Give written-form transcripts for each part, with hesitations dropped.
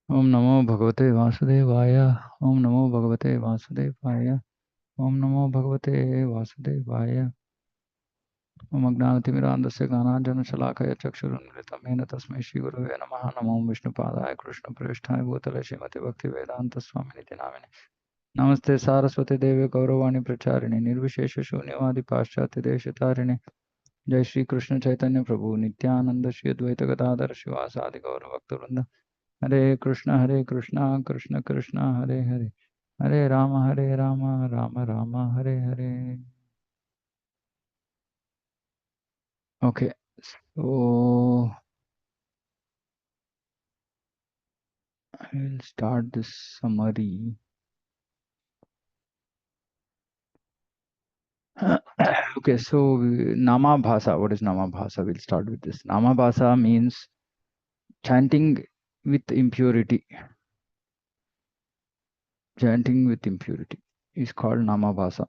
ओम नमो भगवते वासुदेवाय। ओम नमो भगवते वासुदेवाय। ओम नमो भगवते वासुदेवाय। ओम अज्ञानतिमिरान्धस्य ज्ञानाञ्जनशलाकया चक्षुरुन्मिलितं येन तस्मै श्रीगुरवे नमः। नमो विष्णुपादाय कृष्णप्रेष्ठाय भूतले श्रीमते भक्तिवेदान्तस्वामिनिति नामिने। नमस्ते सारस्वती देवे गौरवाणी प्रचारिणे निर्विशेष शून्यवादी पाश्चात्य देशतारिणे। जय श्री कृष्ण चैतन्य प्रभु नित्यानंद श्री अद्वैत गदाधर शिवासादि गौर भक्तवृंद। हरे कृष्ण कृष्ण कृष्ण हरे हरे, हरे Ram Ram Ram Hare Hare. Okay, so I will start this summary. Okay, so Nama Bhasa. What is Nama Bhasa? We'll start with this. Nama Bhasa means chanting with impurity. Chanting with impurity is called Nama Bhasa.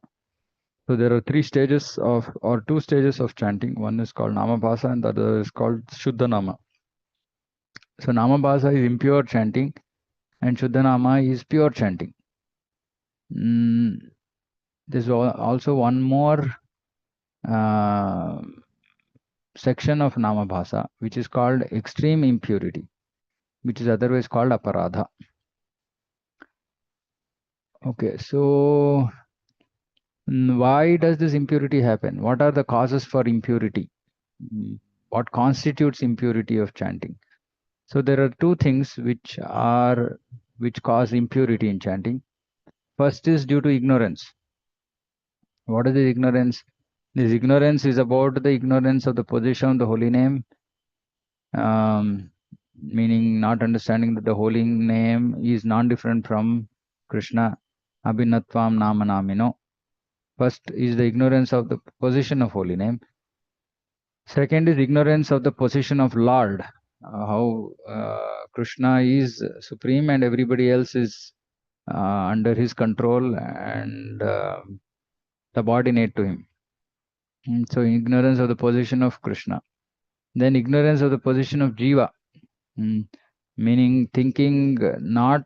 So there are three stages of, or two stages of chanting. One is called Nama Bhasa and the other is called Shuddha Nama. So Nama Bhasa is impure chanting and Shuddha Nama is pure chanting. There's also one more section of Nama Bhasa, which is called extreme impurity, which is otherwise called Aparadha. Okay, so why does this impurity happen? What are the causes for impurity? What constitutes impurity of chanting? So there are two things which cause impurity in chanting. First is due to ignorance. What is the ignorance? This ignorance is about the ignorance of the position of the holy name, meaning not understanding that the holy name is non-different from Krishna, Abhinatvam Nama Namino. First is the ignorance of the position of holy name. Second is ignorance of the position of Lord, how Krishna is supreme and everybody else is under his control and subordinate to him. So ignorance of the position of Krishna. Then ignorance of the position of Jiva, meaning thinking, not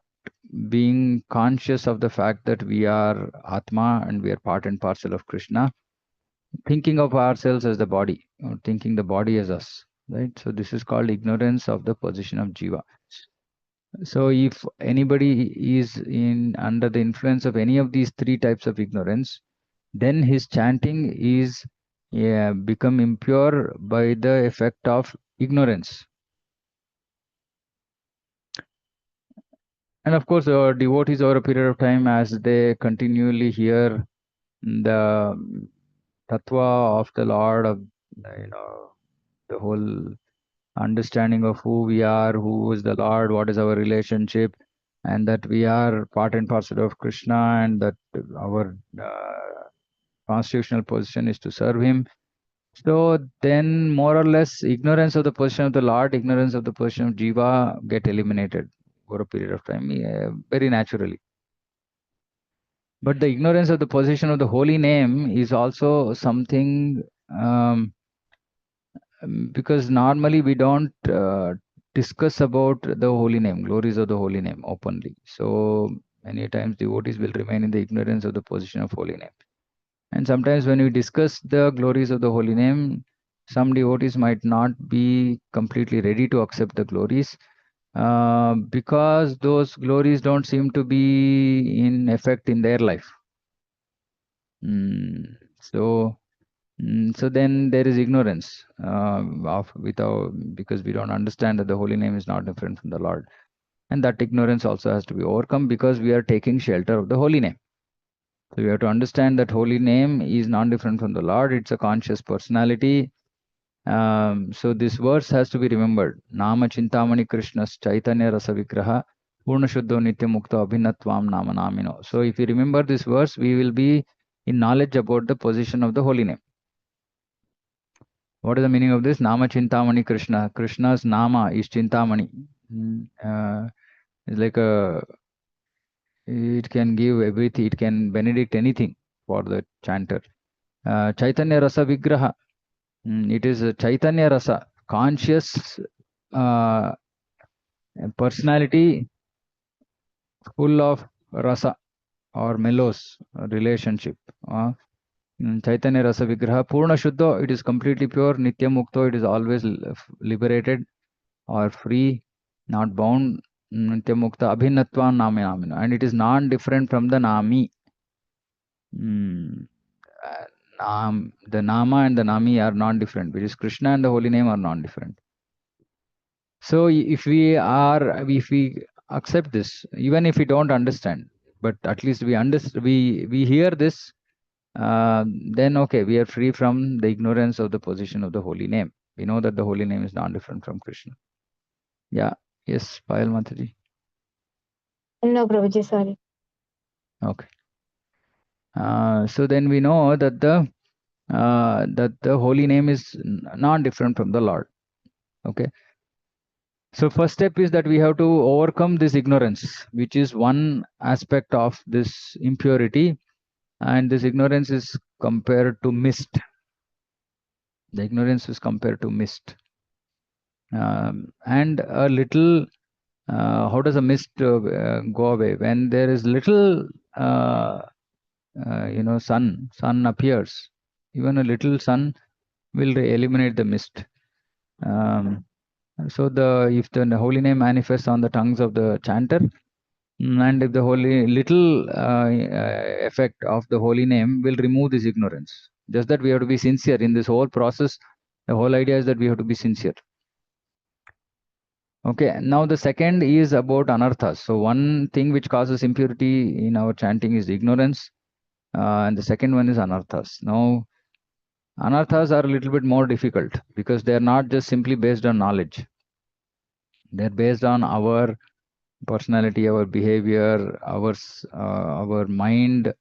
being conscious of the fact that we are Atma and we are part and parcel of Krishna, thinking of ourselves as the body, or thinking the body as us, right? So this is called ignorance of the position of Jiva. So if anybody is under the influence of any of these three types of ignorance, then his chanting is become impure by the effect of ignorance. And of course, devotees over a period of time, as they continually hear the tattva of the Lord, of the whole understanding of who we are, who is the Lord, what is our relationship, and that we are part and parcel of Krishna, and that our constitutional position is to serve Him. So then, more or less, ignorance of the position of the Lord, ignorance of the position of Jiva get eliminated over a period of time, very naturally. But the ignorance of the position of the holy name is also something, because normally we don't discuss about the holy name, glories of the holy name openly. So many times devotees will remain in the ignorance of the position of holy name. And sometimes when we discuss the glories of the holy name, some devotees might not be completely ready to accept the glories, because those glories don't seem to be in effect in their life. So then there is ignorance because we don't understand that the holy name is not different from the Lord. And that ignorance also has to be overcome because we are taking shelter of the holy name. So we have to understand that holy name is not different from the Lord. It's a conscious personality. So this verse has to be remembered. Nama Chintamani Krishna's Chaitanya Rasa Vigraha Purna Shuddho Nitya Mukta Abhinatvam Nama Namino. So if we remember this verse, we will be in knowledge about the position of the holy name. What is the meaning of this? Nama Chintamani Krishna. Krishna's Nama is Chintamani. It's like it can give everything, it can benedict anything for the chanter. Chaitanya Rasa Vigraha. It is a Chaitanya Rasa, conscious personality full of rasa or melos relationship. Chaitanya Rasa Vigraha, Purna Shuddha, it is completely pure. Nitya Mukto, it is always liberated or free, not bound. Nitya Mukta, Abhinatva Nami Namino, and it is non-different from the Nami. Mm, the Nama and the Nami are non-different, which is Krishna and the holy name are non-different. So if we accept this, even if we don't understand, but at least we understand, we hear this, then okay, we are free from the ignorance of the position of the holy name. We know that the holy name is non-different from Krishna. Yeah. Yes, Payal Mataji. No, Prabhuji, sorry. Okay. So then we know that the holy name is non-different from the Lord. Okay. So first step is that we have to overcome this ignorance, which is one aspect of this impurity, and this ignorance is compared to mist. The ignorance is compared to mist, and a little. How does a mist go away when there is little, sun appears? Even a little sun will eliminate the mist. Um, so if the holy name manifests on the tongues of the chanter, and if the holy little effect of the holy name will remove this ignorance. Just that we have to be sincere in this whole process. The whole idea is that we have to be sincere. Okay, now the second is about anarthas. So one thing which causes impurity in our chanting is ignorance, and the second one is anarthas. Now, anarthas are a little bit more difficult because they are not just simply based on knowledge. They're based on our personality, our behavior, our mind,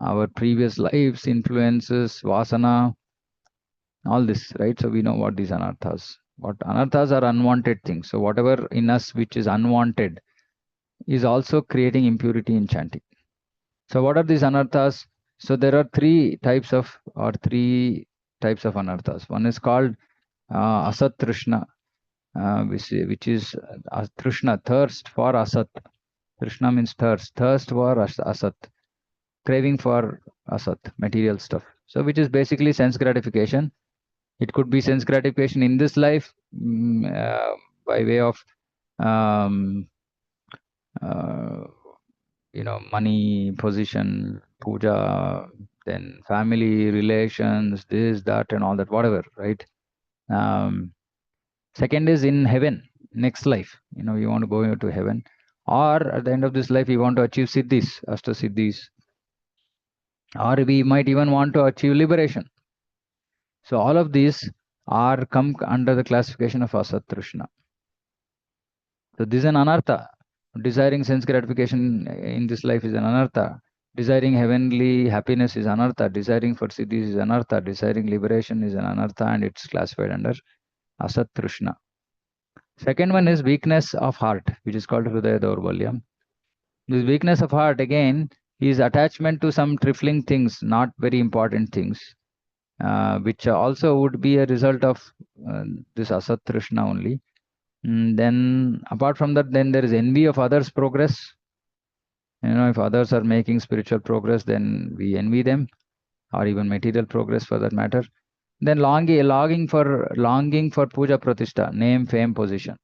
our previous lives, influences, vasana, all this, right? So we know what these anarthas. What anarthas are unwanted things. So whatever in us which is unwanted is also creating impurity in chanting. So what are these anarthas? So there are three types of anarthas. One is called asat trishna, which is trishna, thirst for asat. Trishna means thirst for asat, craving for asat, material stuff. So which is basically sense gratification. It could be sense gratification in this life, by way of um, uh, money, position, puja, then family relations, this, that, and all that, whatever, right? Second is in heaven, next life. You want to go into heaven, or at the end of this life, you want to achieve siddhis, siddhis, or we might even want to achieve liberation. So all of these are come under the classification of asat trishna. So this is an anartha. Desiring sense gratification in this life is an anartha. Desiring heavenly happiness is anartha. Desiring for siddhis is anartha. Desiring liberation is an anartha, and it's classified under asat trishna. Second one is weakness of heart, which is called hridaya daurbalyam. This weakness of heart again is attachment to some trifling things, not very important things, which also would be a result of this asat trishna only. Then apart from that, then there is envy of others' progress. If others are making spiritual progress, then we envy them, or even material progress for that matter. Then longing for puja pratishtha, name, fame, position.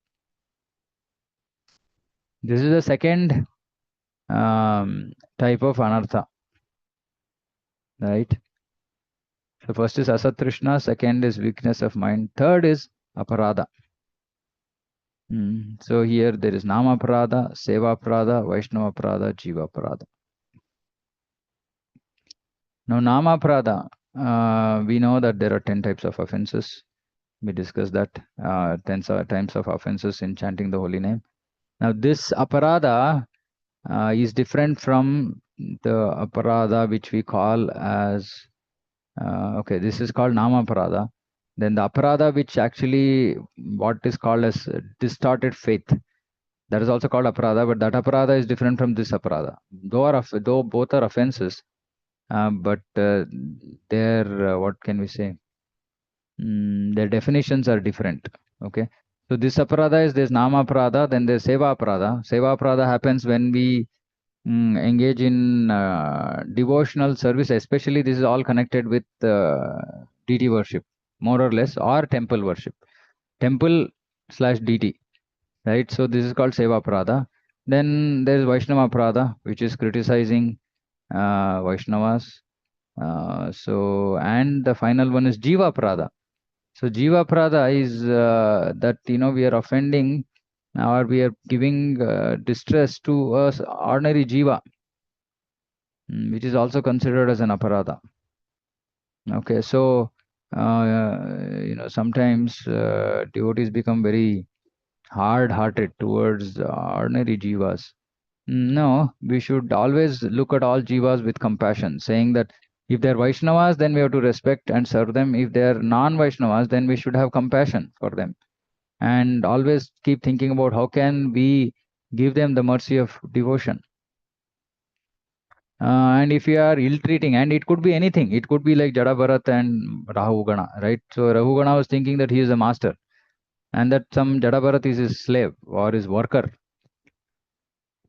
This is the second type of anartha, right? So first is asatrishna, second is weakness of mind, third is aparadha. So here there is nama aparadha, seva aparadha, vaishnava aparadha, jiva aparadha. Now nama aparadha, we know that there are 10 types of offenses. We discussed that 10 times of offenses in chanting the holy name. Now this aparadha is different from the aparadha which we call as okay, this is called nama aparadha. Then the aparadha which actually what is called as distorted faith, that is also called aparadha, but that aparadha is different from this aparadha. Though both are offenses, but their what can we say? Their definitions are different. Okay, So this aparadha is this nama aparadha, then there's seva aparadha. Seva aparadha happens when we engage in devotional service, especially this is all connected with deity worship, more or less, or temple worship, temple slash deity, right? So this is called seva aparadha. Then there is Vaishnava aparadha, which is criticizing Vaishnavas. And the final one is Jiva Prada. So Jiva Prada is that we are offending or we are giving distress to us ordinary Jiva, which is also considered as an aparadha. Okay, so sometimes devotees become very hard-hearted towards ordinary jivas. No, we should always look at all jivas with compassion, saying that if they're Vaishnavas, then we have to respect and serve them. If they're non-Vaishnavas, then we should have compassion for them. And always keep thinking about how can we give them the mercy of devotion. And if you are ill-treating, and it could be anything, it could be like Jada Bharat and Rahu Gana, right? So Rahu Gana was thinking that he is a master, and that some Jada Bharat is his slave or his worker.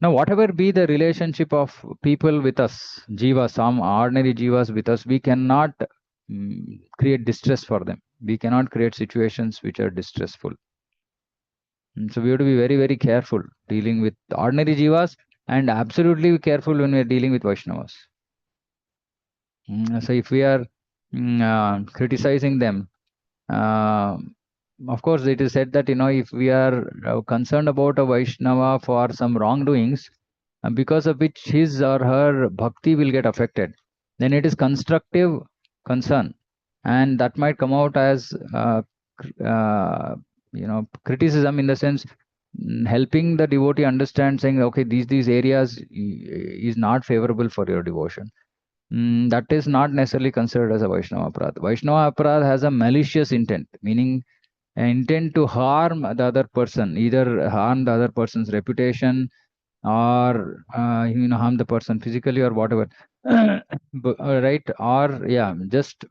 Now, whatever be the relationship of people with us, jivas, some ordinary jivas with us, we cannot create distress for them. We cannot create situations which are distressful. So we have to be very, very careful dealing with ordinary jivas and absolutely careful when we are dealing with Vaishnavas. So if we are criticizing them, of course, it is said that if we are concerned about a Vaishnava for some wrongdoings, because of which his or her bhakti will get affected, then it is constructive concern, and that might come out as criticism, in the sense helping the devotee understand, saying, okay, these areas is not favorable for your devotion. That is not necessarily considered as a Vaishnava Aparadha. Vaishnava Aparadha has a malicious intent, meaning an intent to harm the other person, either harm the other person's reputation or harm the person physically or whatever. Right? Or yeah, just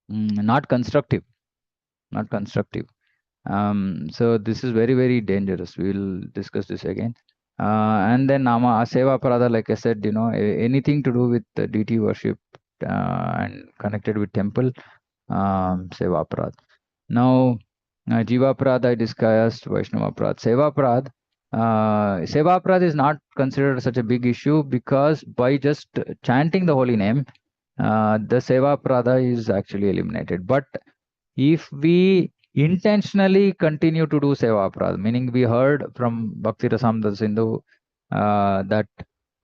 not constructive, not constructive. So this is very, very dangerous. We will discuss this again. And then Nama Seva Parada, like I said, anything to do with the deity worship and connected with temple, Seva Parad. Now, Jiva Parad I discussed, Vaishnava Parad. Seva Parad is not considered such a big issue, because by just chanting the holy name, the Seva Parada is actually eliminated. But if we intentionally continue to do seva aparadha, meaning we heard from Bhakti Rasamrita Sindhu that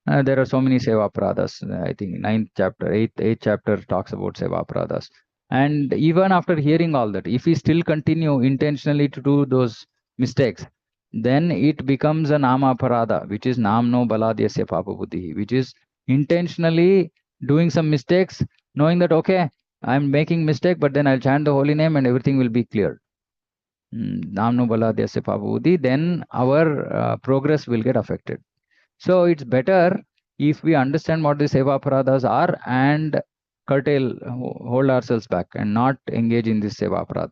there are so many seva aparadhas. I think ninth chapter, eighth chapter talks about seva aparadhas. And even after hearing all that, if we still continue intentionally to do those mistakes, then it becomes a nama aparadha, which is namno baladyasya papa buddhi, which is intentionally doing some mistakes, knowing that okay, I'm making mistake, but then I'll chant the holy name and everything will be clear. Namno baladyasya papa buddhi, then our progress will get affected. So it's better if we understand what the seva aparadhas are and curtail, hold ourselves back and not engage in this seva aparadha.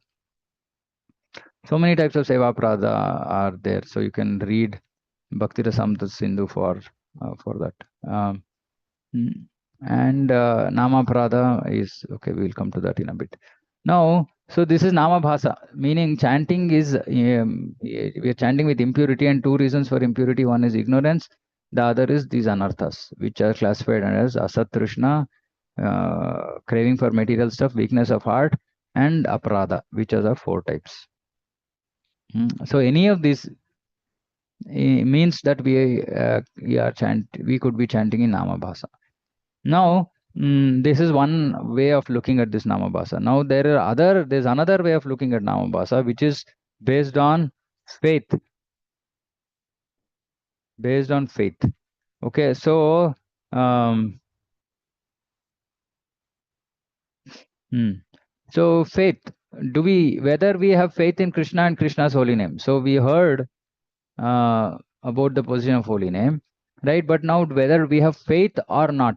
So many types of seva aparadha are there. So you can read Bhakti Rasamrita Sindhu for that. And Nama Prada is okay. We'll come to that in a bit. Now, so this is Nama Bhasa, meaning chanting is we are chanting with impurity, and two reasons for impurity: one is ignorance, the other is these anarthas, which are classified as asat trishna, craving for material stuff, weakness of heart, and aparadha, which are the four types. So any of these means that we could be chanting in Nama Bhasa. Now, this is one way of looking at this Namabhasa. Now, there's another way of looking at Namabhasa, which is based on faith. Based on faith. Okay, so, so faith. Whether we have faith in Krishna and Krishna's holy name. So we heard about the position of holy name, right? But now whether we have faith or not.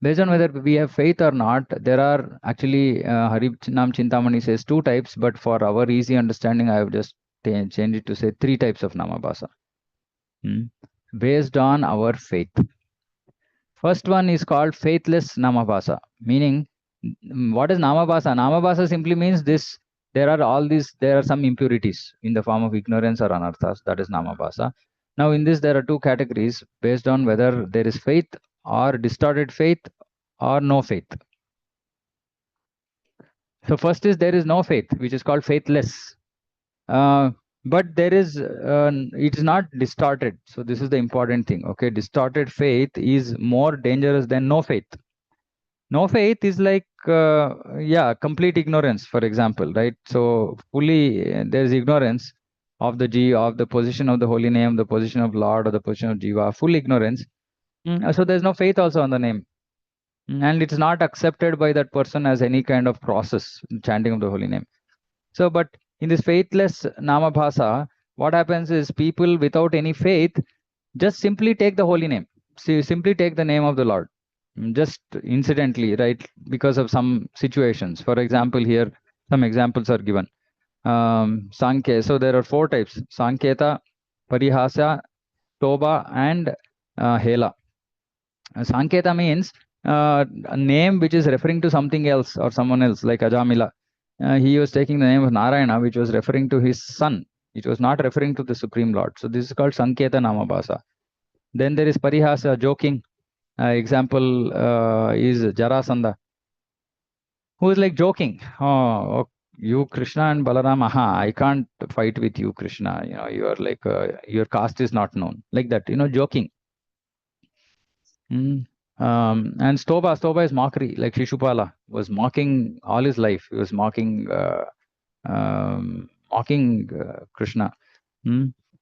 Based on whether we have faith or not, there are actually Harinam Chintamani says 2 types, but for our easy understanding, I have just changed it to say 3 types of Namabhasa. Based on our faith. First one is called faithless Namabhasa, meaning what is Namabhasa? Namabhasa simply means this. There are some impurities in the form of ignorance or anarthas. That is Namabhasa. Now, in this, there are 2 categories based on whether there is faith or distorted faith or no faith. So, first is there is no faith, which is called faithless. But there is, it is not distorted. So, this is the important thing. Okay, distorted faith is more dangerous than no faith. No faith is like, complete ignorance, for example, right? So fully there's ignorance of the position of the holy name, the position of Lord, or the position of Jiva, full ignorance. So there's no faith also on the name. And it's not accepted by that person as any kind of process, chanting of the holy name. So, but in this faithless Namabhasa, what happens is people without any faith just simply take the holy name. Simply take the name of the Lord. Just incidentally, right? Because of some situations. For example, here some examples are given. Sanke. So there are 4 types: Sanketa, Parihasa, Toba, and Hela. Sanketa means a name which is referring to something else or someone else, like Ajamila. He was taking the name of Narayana, which was referring to his son. It was not referring to the Supreme Lord. So this is called Sanketa Namabhasa. Then there is Parihasa, joking. Example is Jarasandha, who is like joking. Oh, you Krishna and Balaram, I can't fight with you, Krishna. You are like, your caste is not known. Like that, joking. And Stoba is mockery, like Shishupala was mocking all his life. He was mocking Krishna.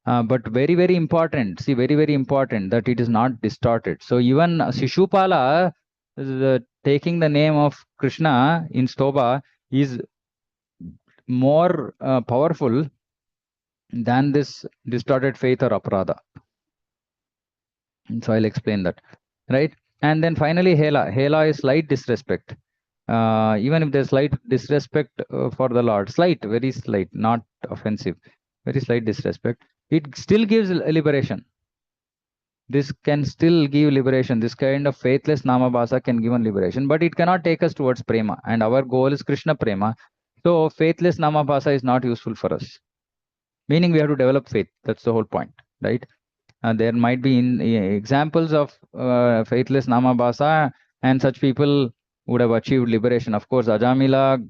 But very, very important. See, very, very important that it is not distorted. So even Shishupala, taking the name of Krishna in Stoba is more powerful than this distorted faith or aparadha. So I'll explain that, right? And then finally, Hela. Hela is slight disrespect. Even if there's slight disrespect for the Lord, slight, very slight, not offensive, very slight disrespect, it still gives liberation. This can still give liberation. This kind of faithless Namabhasa can give liberation, but it cannot take us towards prema. And our goal is Krishna prema. So faithless Namabhasa is not useful for us. Meaning we have to develop faith. That's the whole point, right? There might be examples of faithless Namabhasa, and such people would have achieved liberation. Of course, Ajamila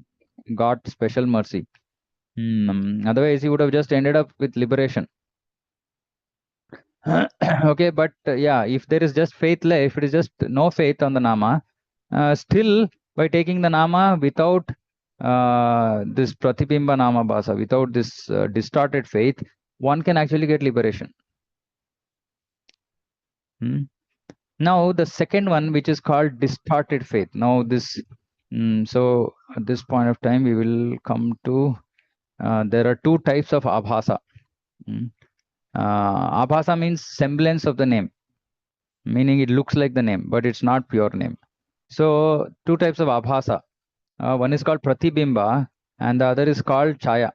got special mercy. Otherwise, he would have just ended up with liberation. Okay, but if there is just faith left, if it is just no faith on the Nama, still by taking the Nama without this Pratibimba Namabhasa, without this distorted faith, one can actually get liberation. Now the second one, which is called distorted faith. Now this, so at this point of time, we will come to, there are 2 types of abhasa. Abhasa means semblance of the name, meaning it looks like the name, but it's not pure name. So 2 types of abhasa. One is called pratibimba and the other is called chaya.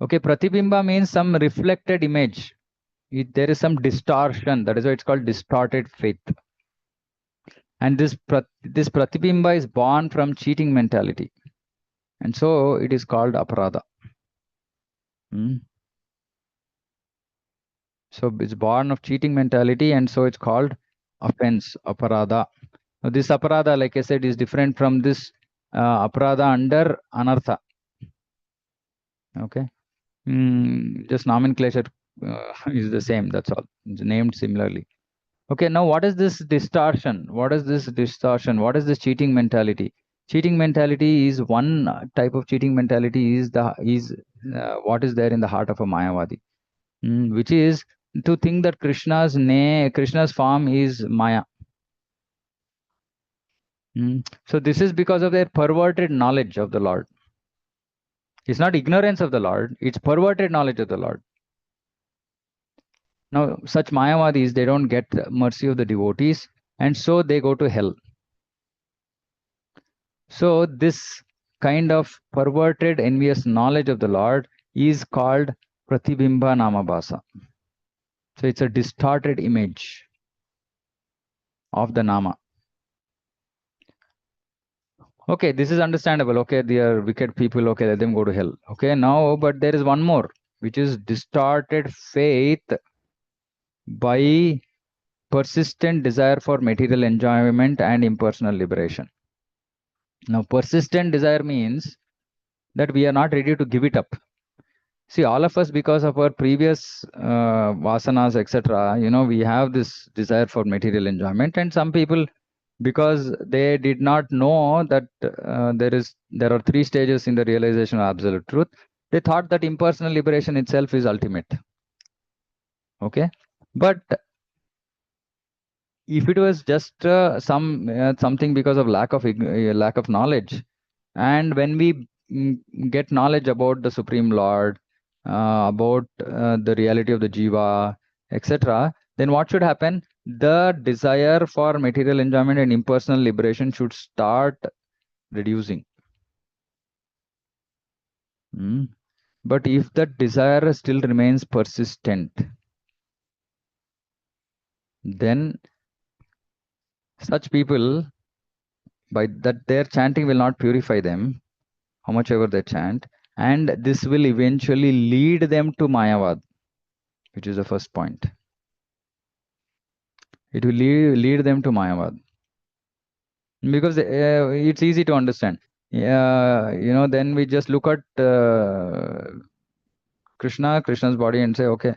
Okay, pratibimba means some reflected image. There is some distortion. That is why it's called distorted faith. And this pratibimba is born from cheating mentality. And so it is called aparadha. So it's born of cheating mentality, and so it's called offense, aparadha. Now this aparadha, like I said, is different from this aparadha under anartha. Okay. Just nomenclature is the same. That's all. It's named similarly. Okay, now what is this distortion? What is this distortion? What is this cheating mentality? Cheating mentality is one type of cheating mentality is what is there in the heart of a Mayavadi, which is to think that Krishna's form is Maya. So this is because of their perverted knowledge of the Lord. It's not ignorance of the Lord, it's perverted knowledge of the Lord. Now, such Mayavadis, they don't get mercy of the devotees, and so they go to hell. So this kind of perverted, envious knowledge of the Lord is called Pratibimba Namabhasa. So it's a distorted image of the Nama. Okay, this is understandable. Okay, they are wicked people. Okay, let them go to hell. Okay, now, but there is one more, which is distorted faith by persistent desire for material enjoyment and impersonal liberation. Now, persistent desire means that we are not ready to give it up. See, all of us, because of our previous vasanas, etc., we have this desire for material enjoyment, and some people, because they did not know that there are three stages in the realization of absolute truth, they thought that impersonal liberation itself is ultimate. Okay, but if it was just something because of lack of knowledge, and when we get knowledge about the Supreme Lord, about the reality of the jiva, etc., then what should happen? The desire for material enjoyment and impersonal liberation should start reducing. But if that desire still remains persistent, then such people, by that their chanting will not purify them, how much ever they chant, and this will eventually lead them to Mayavad, which is the first point. It will lead them to Mayavad. Because it's easy to understand. Then we just look at Krishna's body and say, okay,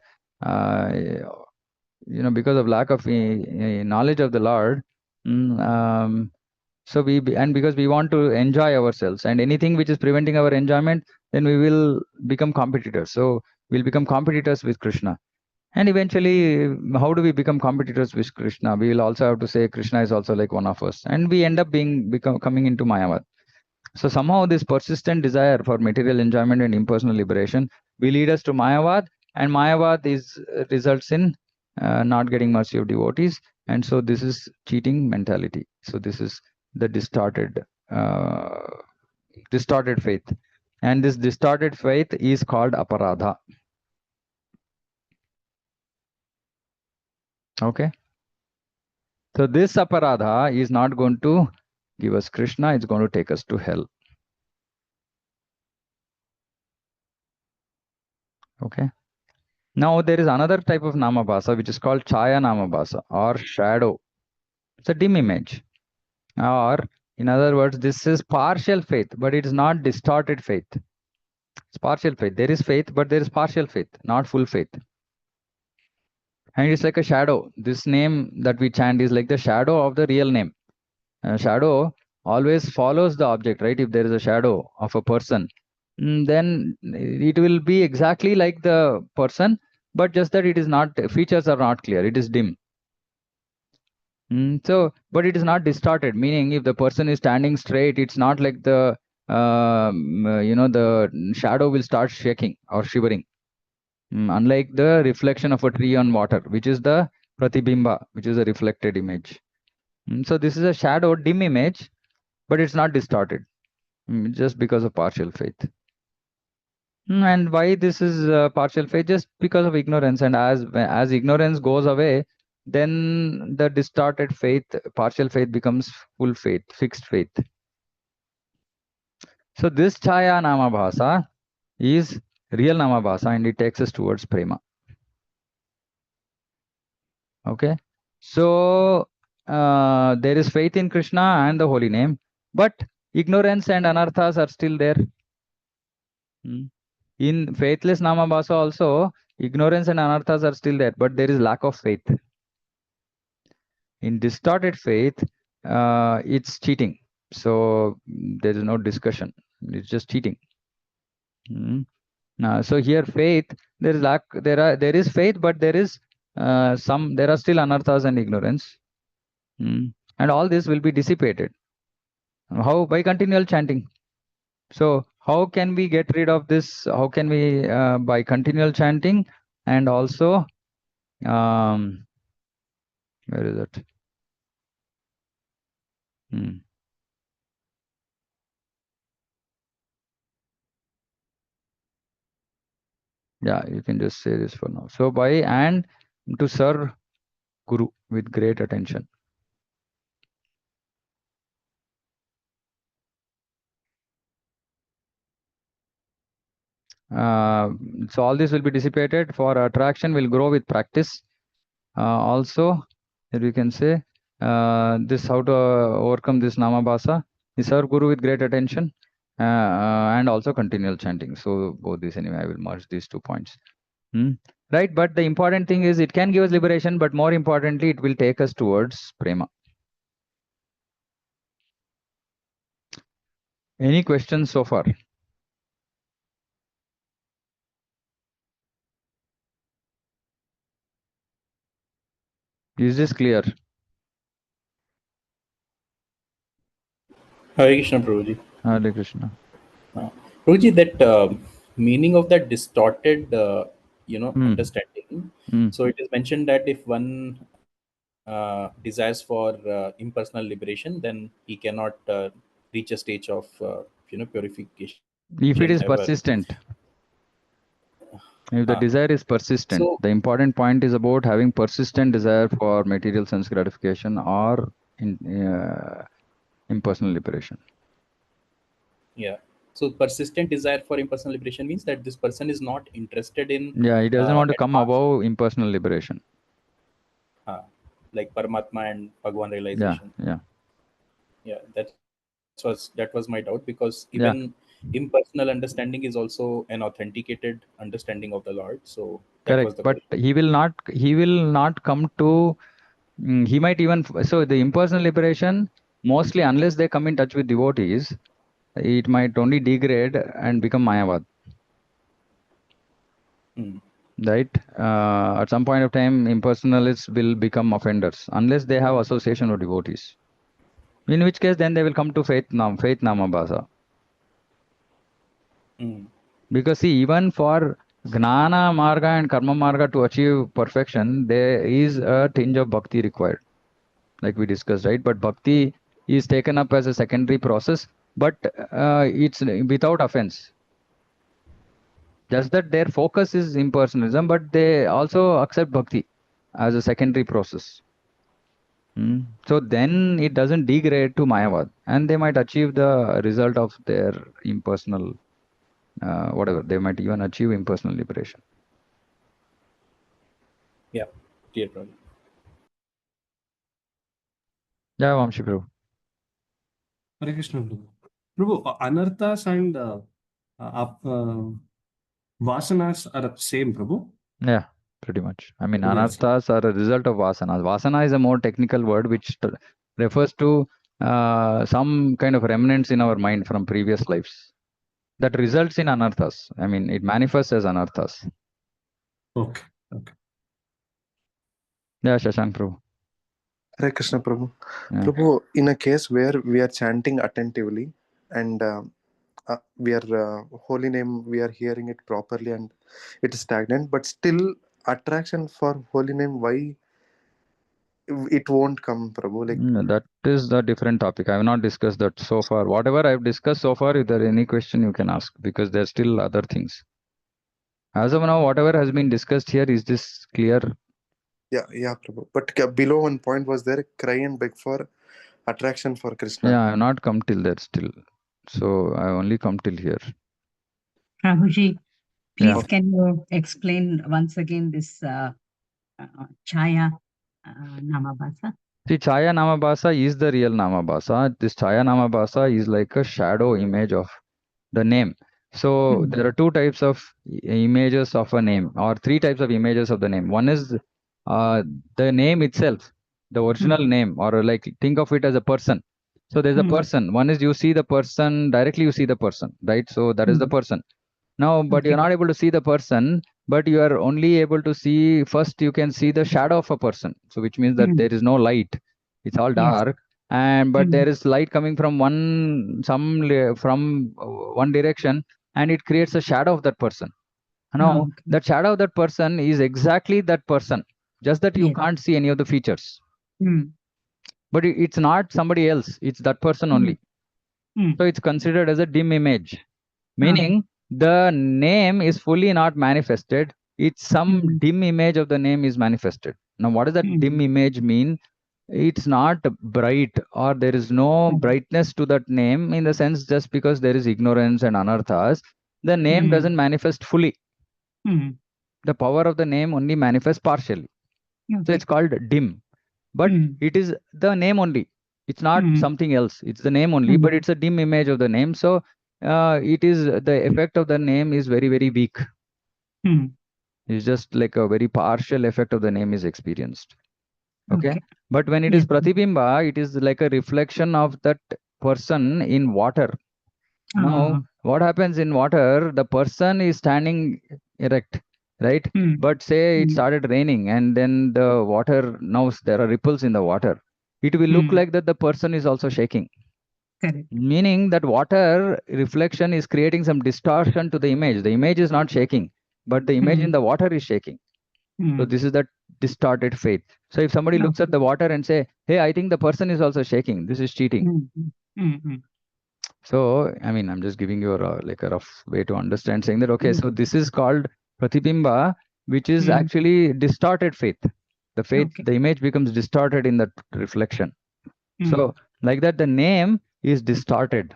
because of lack of knowledge of the Lord, so because we want to enjoy ourselves, and anything which is preventing our enjoyment, then we will become competitors. So we'll become competitors with Krishna. And eventually, how do we become competitors with Krishna? We will also have to say Krishna is also like one of us, and we end up coming into Mayavad. So somehow this persistent desire for material enjoyment and impersonal liberation will lead us to Mayavad, and Mayavad results in not getting mercy of devotees, and so this is cheating mentality. So this is the distorted faith, and this distorted faith is called aparadha. Okay. So this aparadha is not going to give us Krishna, it's going to take us to hell. Okay. Now there is another type of namabhasa which is called chaya namabhasa, or shadow. It's a dim image. Or in other words, this is partial faith, but it is not distorted faith. It's partial faith. There is faith, but there is partial faith, not full faith. And it's like a shadow. This name that we chant is like the shadow of the real name. Shadow always follows the object, right? If there is a shadow of a person, then it will be exactly like the person, but just that it is not, features are not clear, it is dim. But it is not distorted, meaning if the person is standing straight, it's not like the the shadow will start shaking or shivering. Unlike the reflection of a tree on water, which is the pratibimba, which is a reflected image. So this is a shadow, dim image, but it's not distorted, just because of partial faith. And why this is partial faith? Just because of ignorance. And as ignorance goes away, then the distorted faith, partial faith, becomes full faith, fixed faith. So this chaya namabhasa is real namabhasa, and it takes us towards prema. Okay. So there is faith in Krishna and the holy name, but ignorance and anarthas are still there. In faithless namabhasa also, ignorance and anarthas are still there, but there is lack of faith. In distorted faith, it's cheating. So there is no discussion. It's just cheating. So here faith, there is lack. There is faith, but there is there are still anarthas and ignorance, and all this will be dissipated. How? By continual chanting. So how can we get rid of this? How can we by continual chanting, and also Where is it? Yeah, you can just say this for now. So by and to serve Guru with great attention. So all this will be dissipated. For attraction will grow with practice. Also, here we can say this how to overcome this namabhasa. We serve Guru with great attention and also continual chanting. So both these anyway, I will merge these 2 points. Right, but the important thing is it can give us liberation, but more importantly, it will take us towards prema. Any questions so far? Is this clear? Hare Krishna, Prabhuji. Hare Krishna. Prabhuji, that meaning of that distorted, understanding. So it is mentioned that if one desires for impersonal liberation, then he cannot reach a stage of, purification If it is ever. persistent, if the Ah. desire is persistent, So the important point is about having persistent desire for material sense gratification or impersonal liberation. yeah. So persistent desire for impersonal liberation means that this person is not interested in Yeah, he doesn't want to come advanced, above impersonal liberation. like Paramatma and Bhagwan Yeah, realization. yeah. Yeah, that was my doubt, because even Yeah, impersonal understanding is also an authenticated understanding of the Lord. So that was correct. the But question. he will not come to, he might even, so the impersonal liberation, mostly unless they come in touch with devotees, it might only degrade and become Mayavad. Right? At some point of time, impersonalists will become offenders unless they have association with devotees. In which case, then they will come to faith namabhasa. Because see, even for Gnana Marga and Karma Marga to achieve perfection, there is a tinge of bhakti required, like we discussed, right? But bhakti is taken up as a secondary process, but it's without offense. Just that their focus is impersonalism, but they also accept bhakti as a secondary process. So then it doesn't degrade to Mayavad, and they might achieve the result of their impersonal, whatever. They might even achieve impersonal liberation. Yeah, dear brother. Yeah, Vamshi Prabhu. Hare Krishna, Prabhu. Prabhu, anarthas and vasanas are same, Prabhu? Yeah, pretty much. I mean, They are same. anarthas are a result of vasanas. Vasana is a more technical word which refers to some kind of remnants in our mind from previous lives that results in anarthas. I mean, it manifests as anarthas. Okay. Yeah, Shashank Prabhu. Hare Krishna, Prabhu. Yeah. Prabhu, in a case where we are chanting attentively and we are holy name, we are hearing it properly and it is stagnant, but still attraction for holy name, why it won't come, Prabhu? Like, That is a different topic. I have not discussed that so far. Whatever I've discussed so far, if there any question you can ask, because there's still other things. As of now, whatever has been discussed here, is this clear? yeah, Prabhu. But below one point was there, cry and beg for attraction for Krishna. Yeah, I have not come till there still. So I only come till here. Prabhuji, please Yeah. can you explain once again this Chaya Namabhasa? See, Chaya Namabhasa is the real Namabhasa. This Chaya Namabhasa is like a shadow image of the name. So there are two types of images of a name, or three types of images of the name. One is the name itself, the original name, or like think of it as a person. So there's a person. One is you see the person directly, you see the person, right? So that is the person. Now, but you're not able to see the person, but you are only able to see, first you can see the shadow of a person. So which means that there is no light. It's all dark. And but there is light coming from one direction, and it creates a shadow of that person. Now that shadow of that person is exactly that person. just that you Yes. can't see any of the features. Mm. But it's not somebody else, it's that person only. So it's considered as a dim image, meaning the name is fully not manifested. It's some dim image of the name is manifested. Now, what does that dim image mean? It's not bright, or there is no brightness to that name, in the sense just because there is ignorance and anarthas, the name doesn't manifest fully. The power of the name only manifests partially. So it's called dim. But it is the name only. It's not something else. It's the name only, but it's a dim image of the name. So it is the effect of the name is very, very weak. It's just like a very partial effect of the name is experienced. Okay. But when it is pratibimba, it is like a reflection of that person in water. Now, what happens in water? The person is standing erect, right? But say it started raining and then the water, now there are ripples in the water. It will look like that the person is also shaking. Correct. Meaning that water reflection is creating some distortion to the image. The image is not shaking, but the image in the water is shaking. So this is that distorted faith. So if somebody looks at the water and say, hey, I think the person is also shaking, this is cheating. So, I mean, I'm just giving you like a rough way to understand, saying that, okay, so this is called pratibimba, which is actually distorted faith. The faith, the image becomes distorted in that reflection. So, like that, the name is distorted.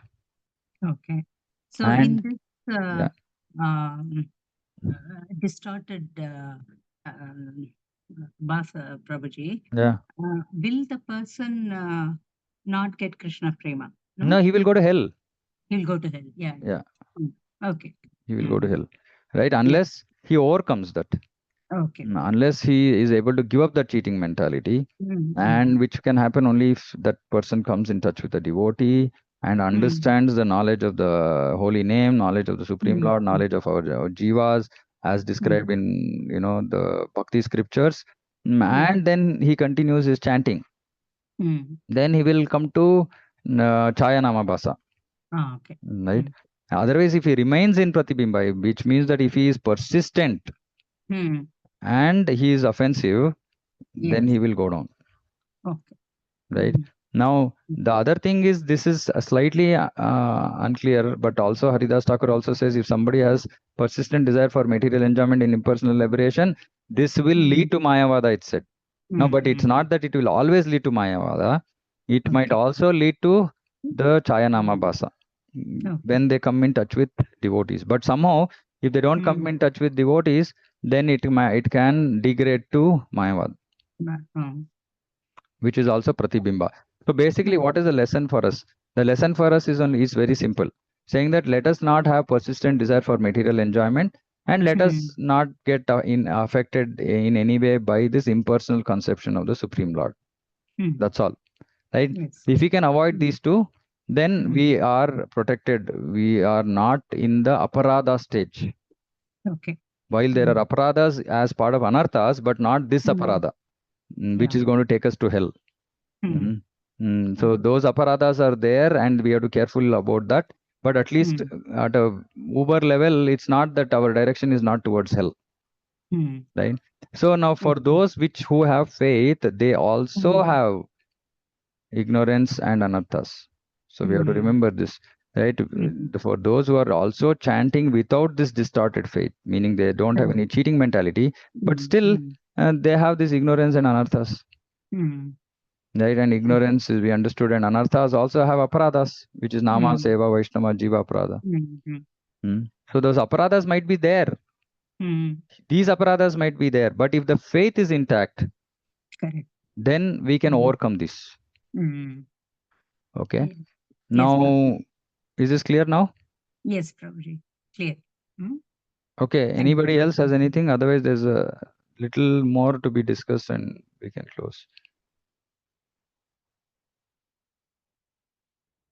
Okay. So And, in this distorted Basa Prabhuji, will the person not get Krishna Prema? no, he will go to hell. He'll go to hell. Yeah. Yeah. Okay. He will go to hell, right? Unless he overcomes that. Okay. Unless he is able to give up that cheating mentality, and which can happen only if that person comes in touch with the devotee and understands the knowledge of the holy name, knowledge of the Supreme Lord, knowledge of our jivas, as described in the Bhakti scriptures, and then he continues his chanting. Then he will come to Chaya Nama Basa. Okay. Right? Otherwise, if he remains in Pratibimba, which means that if he is persistent and he is offensive, then he will go down. Okay. Right? Now, the other thing is, this is slightly unclear, but also Haridas Thakur also says, if somebody has persistent desire for material enjoyment in impersonal liberation, this will lead to Mayavada, it said. No, but it's not that it will always lead to Mayavada. It might also lead to the Chayanama Basa when they come in touch with devotees. But somehow, if they don't come in touch with devotees, then it can degrade to Mayavad, which is also Pratibimba. So basically, what is the lesson for us? The lesson for us is very simple, saying that let us not have persistent desire for material enjoyment, and let us not get affected in any way by this impersonal conception of the Supreme Lord. That's all. Right? If we can avoid these two, then we are protected. We are not in the aparadha stage. Okay. While there are aparadhas as part of anarthas, but not this aparadha, which is going to take us to hell. So those aparadhas are there, and we have to be careful about that. But at least at a uber level, it's not that our direction is not towards hell. Right? So now for those who have faith, they also have ignorance and anarthas. So we have to remember this, right? For those who are also chanting without this distorted faith, meaning they don't have any cheating mentality, but still they have this ignorance and anarthas. Right? And ignorance is we understood, and anarthas also have aparadhas, which is nama, seva, vaishnava, jiva, aparadha. So those aparadhas might be there. These aparadhas might be there, but if the faith is intact, then we can overcome this. Okay. Now, is this clear now? Yes, Prabhuji. Clear. Okay. Anybody else has anything? Otherwise, there's a little more to be discussed and we can close.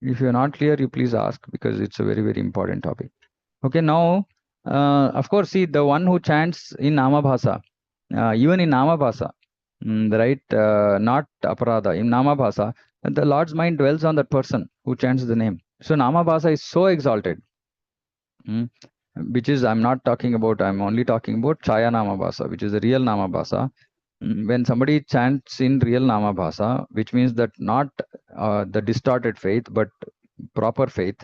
If you're not clear, you please ask, because it's a very, very important topic. Okay. Now, of course, see, the one who chants in Nama Bhasa, even in Nama Bhasa, right? Not aparadha. In Nama Bhasa, the Lord's mind dwells on that person who chants the name. So Nama Bhasa is so exalted. Which is, I'm not talking about, I'm only talking about Chaya Nama Bhasa, which is the real Nama Bhasa. When somebody chants in real Namabhasa, which means that not the distorted faith, but proper faith,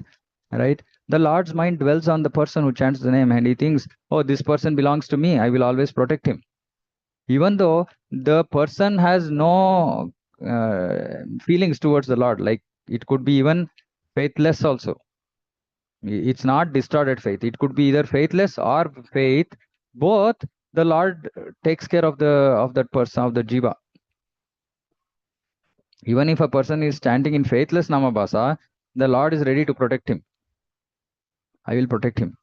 right? The Lord's mind dwells on the person who chants the name and he thinks, oh, this person belongs to me, I will always protect him. Even though the person has no feelings towards the Lord, like it could be even faithless also. It's not distorted faith. It could be either faithless or faith. Both the Lord takes care of that person, of the jiva. Even if a person is chanting in faithless Namabhasa, the Lord is ready to protect him. I will protect him.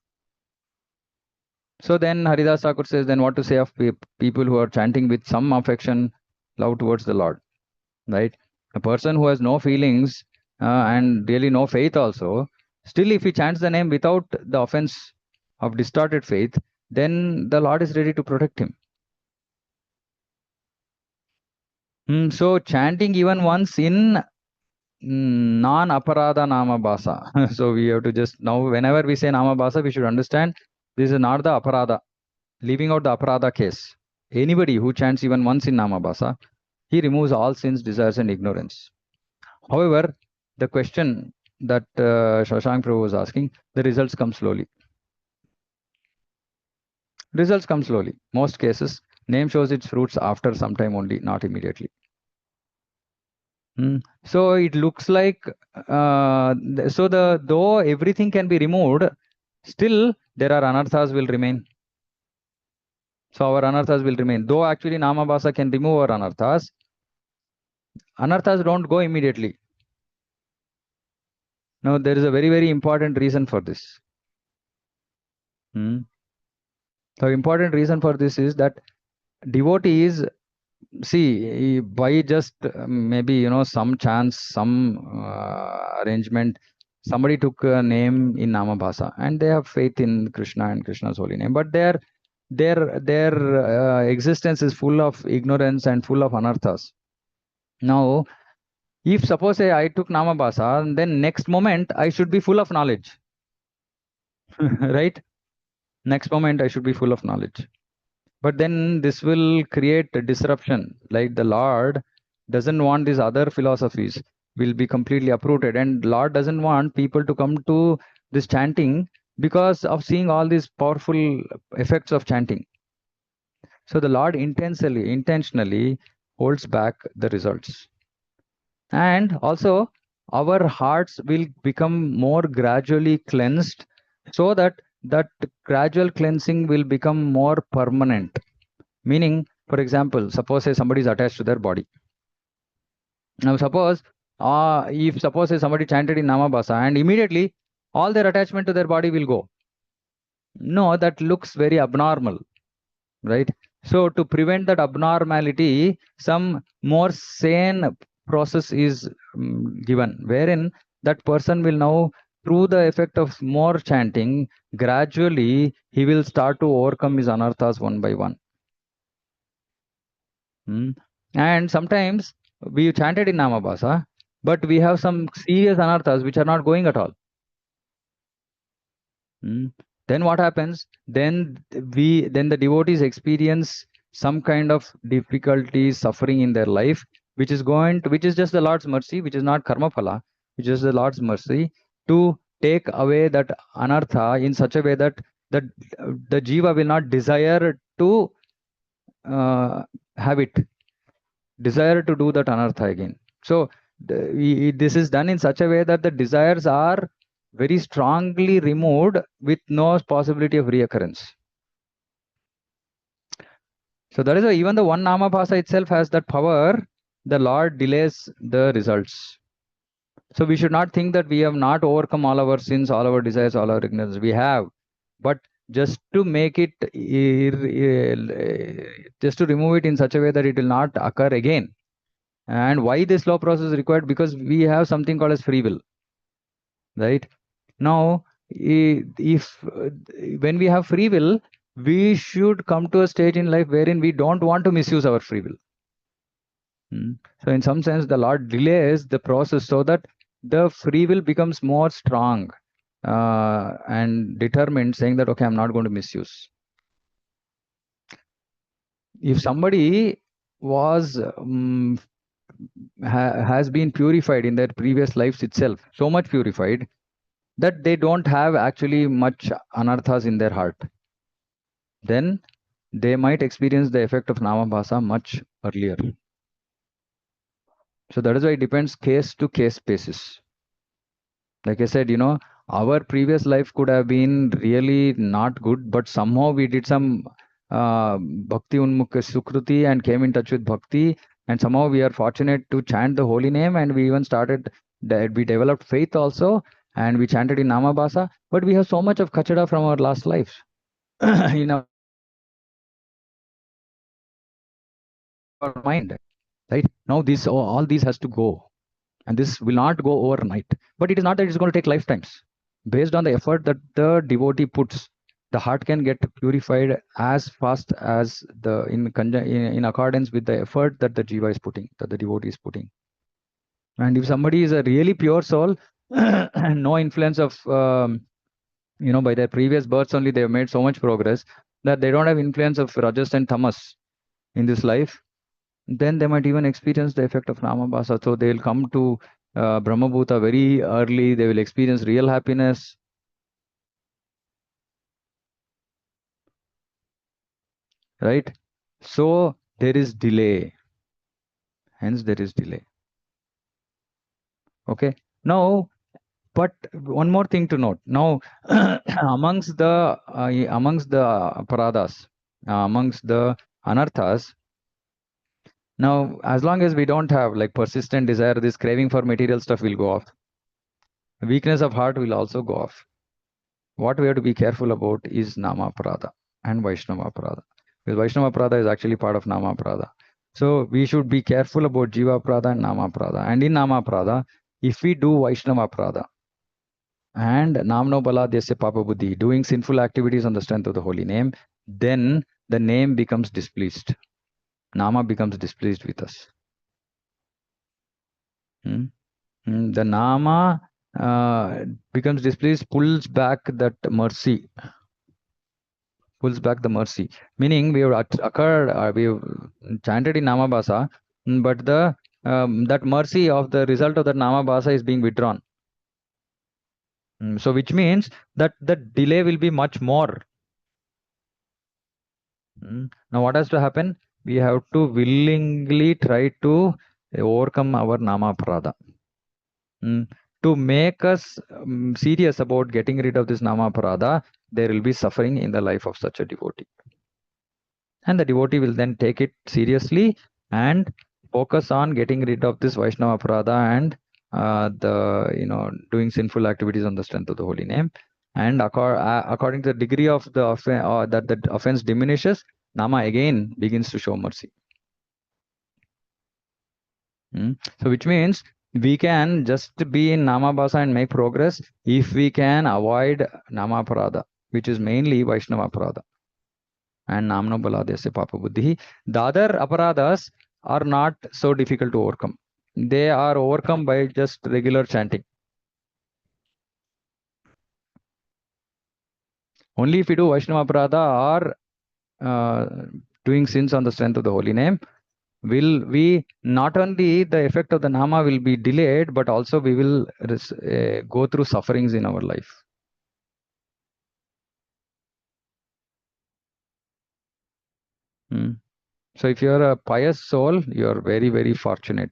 So then Haridas Thakur says, then what to say of people who are chanting with some affection, love towards the Lord, right? A person who has no feelings and really no faith also, still if he chants the name without the offense of distorted faith, then the Lord is ready to protect him. So chanting even once in non-aparada nama bhasa. So we have to just, now whenever we say nama bhasa, we should understand this is not the aparada. Leaving out the aparada case. Anybody who chants even once in nama bhasa, he removes all sins, desires and ignorance. However, the question that Shashank Prabhu was asking, the results come slowly. Results come slowly. Most cases, name shows its fruits after some time only, not immediately. So it looks like, though everything can be removed, still there are anarthas will remain. So our anarthas will remain. Though actually Namabhasa can remove our anarthas don't go immediately. Now there is a very, very important reason for this. The important reason for this is that devotees, see, by just maybe, some chance, some arrangement, somebody took a name in Namabhasa and they have faith in Krishna and Krishna's holy name, but their existence is full of ignorance and full of anarthas. Now, if suppose I took Namabhasa, then next moment I should be full of knowledge. Right? Next moment I should be full of knowledge. But then this will create a disruption. Like the Lord doesn't want these other philosophies will be completely uprooted. And Lord doesn't want people to come to this chanting because of seeing all these powerful effects of chanting. So the Lord intentionally holds back the results. And also our hearts will become more gradually cleansed so that gradual cleansing will become more permanent. Meaning, for example, suppose somebody is attached to their body. Now suppose if somebody chanted in Namabhasa and immediately all their attachment to their body will go. No, that looks very abnormal, right? So to prevent that abnormality, some more sane process is given, wherein that person will now, through the effect of more chanting, gradually he will start to overcome his anarthas one by one. And sometimes we chanted in Namabhasa, but we have some serious anarthas which are not going at all. Then what happens? Then the devotees experience some kind of difficulty, suffering in their life, which is just the Lord's mercy, which is not karma phala, which is the Lord's mercy to take away that anartha in such a way that the jiva will not desire to have it, desire to do that anartha again. So this is done in such a way that the desires are very strongly removed with no possibility of reoccurrence. So that is why even the one Namabhasa itself has that power. The Lord delays the results. So we should not think that we have not overcome all our sins, all our desires, all our ignorance. We have, but just to make it, just to remove it in such a way that it will not occur again. And why this slow process is required? Because we have something called as free will, right? Now, if when we have free will, we should come to a stage in life wherein we don't want to misuse our free will. So in some sense, the Lord delays the process so that the free will becomes more strong and determined, saying that, okay, I'm not going to misuse. If somebody was has been purified in their previous lives itself, so much purified that they don't have actually much anarthas in their heart, then they might experience the effect of namabhasa much earlier. So that is why it depends case to case basis. Like I said, our previous life could have been really not good, but somehow we did some bhakti unmukha sukruti and came in touch with bhakti, and somehow we are fortunate to chant the holy name, and we even started that we developed faith also, and we chanted in namabhasa, but we have so much of kachada from our last lives in our mind, right? Now this all these has to go, and this will not go overnight, but it is not that it's going to take lifetimes. Based on the effort that the devotee puts, the heart can get purified as fast as in accordance with the effort that the jiva is putting, that the devotee is putting. And if somebody is a really pure soul and no influence of by their previous births only, they have made so much progress that they don't have influence of rajas and tamas in this life, then they might even experience the effect of namabhasa. So they will come to Brahmabhuta very early. They will experience real happiness. Right? So there is delay. Hence there is delay. Okay. Now, but one more thing to note. Now, amongst the aparadas, amongst the anarthas, now as long as we don't have like persistent desire, this craving for material stuff will go off. Weakness of heart will also go off. What we have to be careful about is Nama Prada and Vaishnava Prada. Because Vaishnava Prada is actually part of Nama Prada. So we should be careful about Jiva Prada and Nama Prada. And in Nama Prada, if we do Vaishnava Prada and Namno Bala Desya Papa Buddhi, doing sinful activities on the strength of the holy name, then the name becomes displeased. Nama becomes displeased with us. The Nama becomes displeased, pulls back that mercy. Pulls back the mercy. Meaning we have we have chanted in Namabhasa, but that mercy of the result of that Namabhasa is being withdrawn. So which means that the delay will be much more. Now what has to happen? We have to willingly try to overcome our Namaprada. To make us serious about getting rid of this Namaprada, there will be suffering in the life of such a devotee. And the devotee will then take it seriously and focus on getting rid of this Vaishnava Prada and doing sinful activities on the strength of the holy name. And according to the degree of the that the offense diminishes, Nama again begins to show mercy. So which means we can just be in Namabhasa and make progress if we can avoid Nama Prada, which is mainly Vaishnava Prada and Namno Baladesya Papa Buddhi. The other aparadas are not so difficult to overcome. They are overcome by just regular chanting. Only if we do Vaishnava Aparada or doing sins on the strength of the holy name, will we not only the effect of the Nama will be delayed, but also we will go through sufferings in our life. So if you are a pious soul, you are very, very fortunate.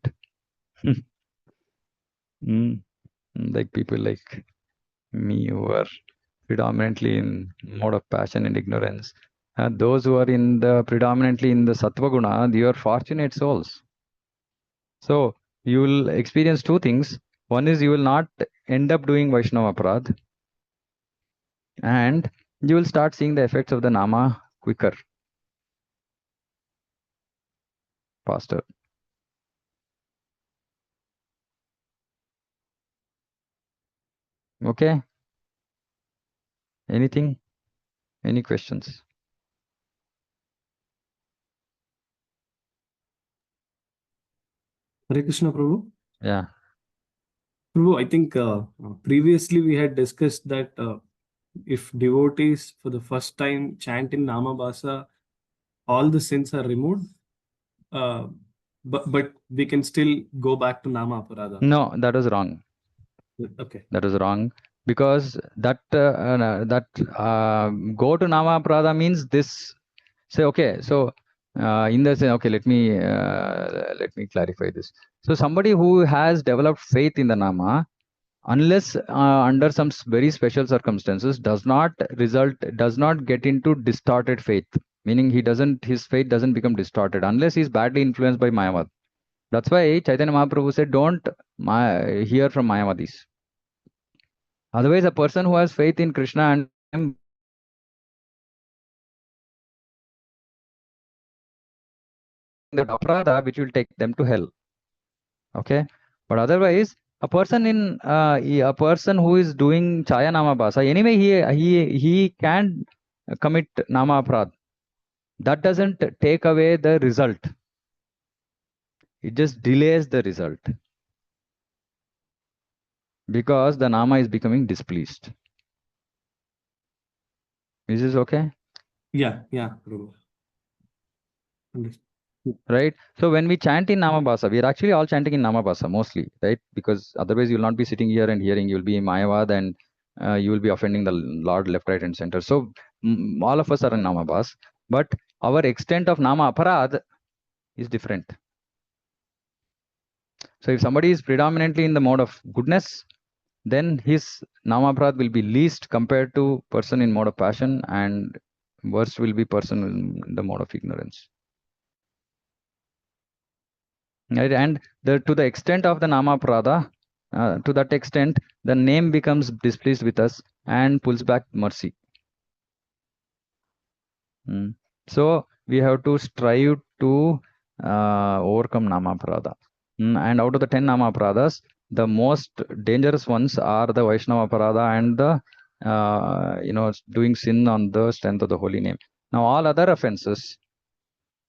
Like people like me who are predominantly in mode of passion and ignorance. Those who are predominantly in the Sattva Guna, you are fortunate souls. So you will experience two things. One is you will not end up doing Vaishnava Aparad, and you will start seeing the effects of the Nama quicker, faster. Okay? Anything? Any questions? Hare Krishna, Prabhu. Yeah. Prabhu, I think previously we had discussed that if devotees for the first time chant in Namabhasa, all the sins are removed. but we can still go back to Nama Aparada. No, that was wrong. Okay. That was wrong, because that go to Nama Aparada means this. Say, okay, so in the sense, okay, let me clarify this. So somebody who has developed faith in the Nama, unless under some very special circumstances, does not get into distorted faith, meaning his faith doesn't become distorted unless he's badly influenced by Mayavad. That's why Chaitanya Mahaprabhu said, don't hear from Mayavadis. Otherwise, a person who has faith in Krishna and the aparada, which will take them to hell. Okay, but otherwise, a person who is doing Chaya Nama Basa, anyway, he can commit Nama Aparad. That doesn't take away the result. It just delays the result, because the Nama is becoming displeased. Is this okay? Yeah. Right? So when we chant in Namabhasa, we are actually all chanting in Namabhasa mostly, right? Because otherwise you will not be sitting here and hearing, you will be in Mayavad, and you will be offending the Lord left, right, and center. So all of us are in Namabhas, but our extent of Nama Aparad is different. So if somebody is predominantly in the mode of goodness, then his Nama Aparad will be least compared to person in mode of passion, and worst will be person in the mode of ignorance. Right? And to the extent of the Nama Prada, to that extent, the name becomes displeased with us and pulls back mercy. So we have to strive to overcome Nama Prada. And out of the 10 Nama Pradas, the most dangerous ones are the Vaishnava Parada and the doing sin on the strength of the holy name. Now all other offenses,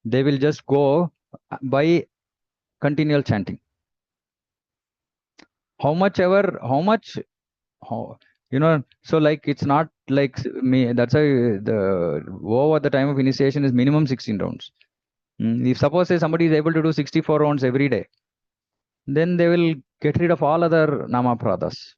they will just go by continual chanting. How much, so like it's not like me. That's why the vow at the time of initiation is minimum 16 rounds. If suppose say somebody is able to do 64 rounds every day, then they will get rid of all other Nama Pradas.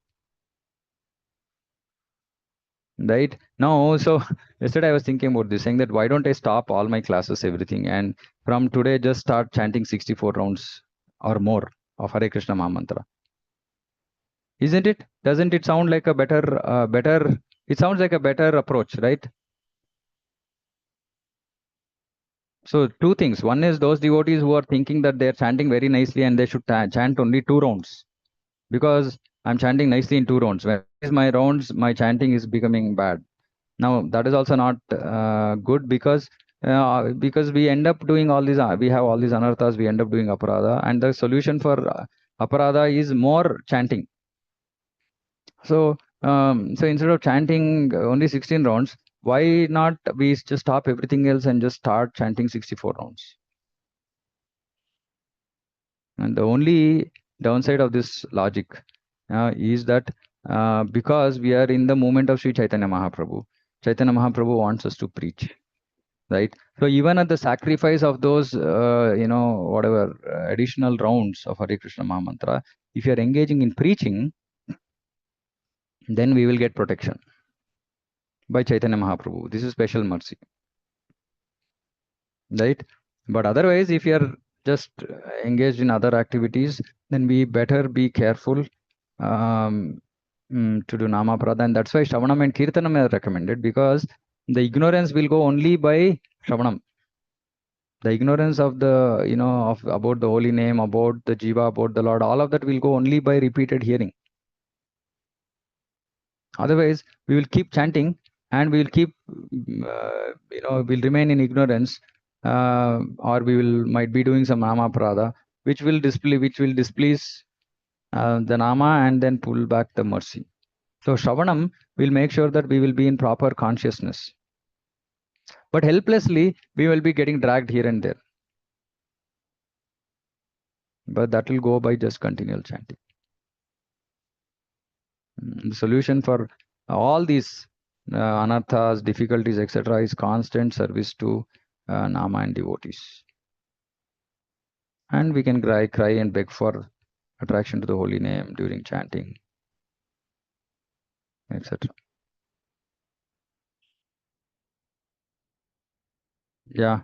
Right? Now, so yesterday I was thinking about this, saying that why don't I stop all my classes, everything, and from today just start chanting 64 rounds or more of Hare Krishna Mahamantra. Isn't it? Doesn't it sound like a better? It sounds like a better approach, right? So two things. One is those devotees who are thinking that they are chanting very nicely and they should chant only 2 rounds, because I'm chanting nicely in 2 rounds. When is my rounds, my chanting is becoming bad. Now that is also not good, because we end up doing all these. We have all these anarthas. We end up doing aparada, and the solution for aparada is more chanting. So instead of chanting only 16 rounds, why not we just stop everything else and just start chanting 64 rounds? And the only downside of this logic is that because we are in the movement of Sri Chaitanya Mahaprabhu, Chaitanya Mahaprabhu wants us to preach, right? So even at the sacrifice of those, whatever additional rounds of Hare Krishna Mahamantra, if you are engaging in preaching, then we will get protection by Chaitanya Mahaprabhu. This is special mercy, right? But otherwise, if you are just engaged in other activities, then we better be careful to do Nama Prada. And that's why Shravanam and Kirtanam are recommended, because the ignorance will go only by Shravanam. The ignorance of about the holy name, about the Jiva, about the Lord, all of that will go only by repeated hearing. Otherwise, we will keep chanting and we will keep, we'll remain in ignorance, or might be doing some Nama Prada, which will displease the Nama and then pull back the mercy. So Shravanam will make sure that we will be in proper consciousness. But helplessly, we will be getting dragged here and there. But that will go by just continual chanting. The solution for all these anarthas, difficulties, etc., is constant service to Nama and devotees. And we can cry and beg for attraction to the holy name during chanting, etc. Yeah.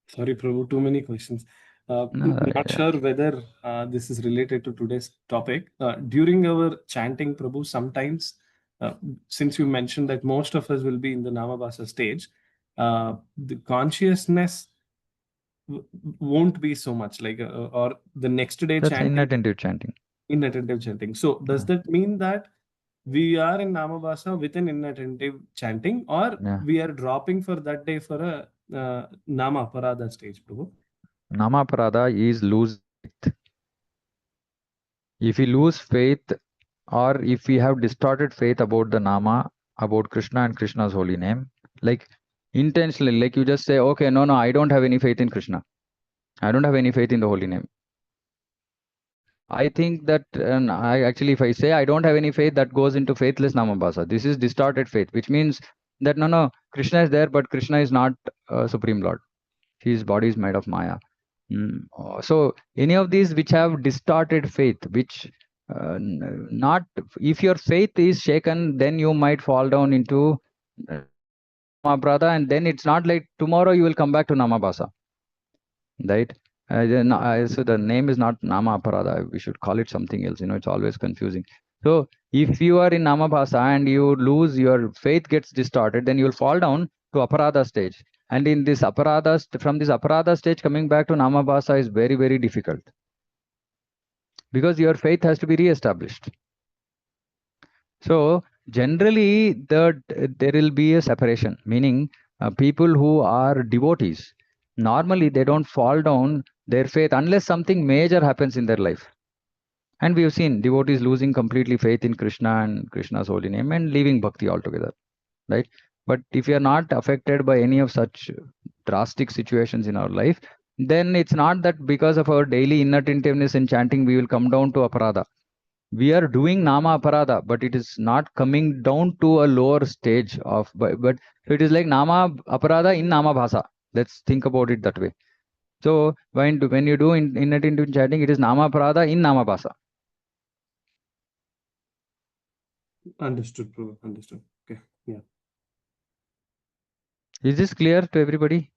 Sorry, Prabhu, too many questions. Not sure whether this is related to today's topic. During our chanting, Prabhu, sometimes, since you mentioned that most of us will be in the Namabhasa stage, the consciousness won't be so much like, or the next day That's chanting. inattentive chanting. Inattentive chanting. So does that mean that we are in Namabhasa with an inattentive chanting, or we are dropping for that day for a Nama Parada stage, Prabhu? Nama Parada is lose faith. If we lose faith, or if we have distorted faith about the Nama, about Krishna and Krishna's holy name, like intentionally, like you just say, okay, no, I don't have any faith in Krishna. I don't have any faith in the holy name. I think that if I say I don't have any faith, that goes into faithless Namabhasa. This is distorted faith, which means that no, Krishna is there, but Krishna is not Supreme Lord. His body is made of Maya. So any of these which have distorted faith, which not, if your faith is shaken, then you might fall down into Namaprada, and then it's not like tomorrow you will come back to Namabhasa, right? So the name is not Nama Aparada. We should call it something else. It's always confusing. So if you are in Namabhasa and you lose, your faith gets distorted, then you will fall down to Aparada stage. And in this Aparada, from this Aparada stage, coming back to Namabhasa is very, very difficult, because your faith has to be re-established. So generally, there will be a separation, meaning people who are devotees, normally they don't fall down their faith unless something major happens in their life. And we have seen devotees losing completely faith in Krishna and Krishna's holy name and leaving bhakti altogether, right? But if you are not affected by any of such drastic situations in our life, then it's not that because of our daily inattentiveness in chanting, we will come down to aparada. We are doing Nama Aparada, but it is not coming down to a lower stage of, but so it is like Nama Aparada in Nama Bhasa. Let's think about it that way. So when you do inattentive chanting, it is Nama Aparada in Nama Bhasa. Understood, Prabhu. Understood. Okay. Yeah. Is this clear to everybody?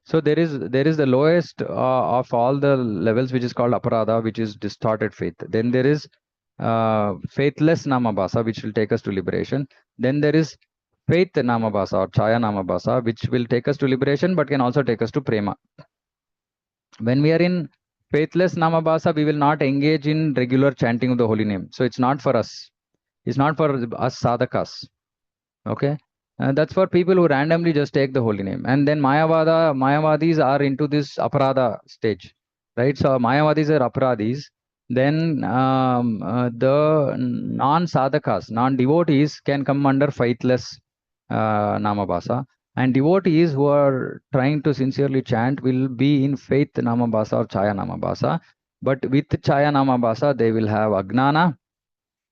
So there is the lowest of all the levels, which is called aparada, which is distorted faith. Then there is faithless namabhasa, which will take us to liberation. Then there is faith namabhasa or chaya namabhasa, which will take us to liberation, but can also take us to prema. When we are in faithless namabhasa, we will not engage in regular chanting of the holy name. So it's not for us. It's not for us sadhakas. Okay. That's for people who randomly just take the holy name. And then Mayavadis are into this aparada stage, right? So Mayavadis are aparadis. Then the non-sadhakas, non-devotees can come under faithless Namabhasa. And devotees who are trying to sincerely chant will be in faith Namabhasa or Chaya Namabhasa. But with Chaya Namabhasa, they will have Agnana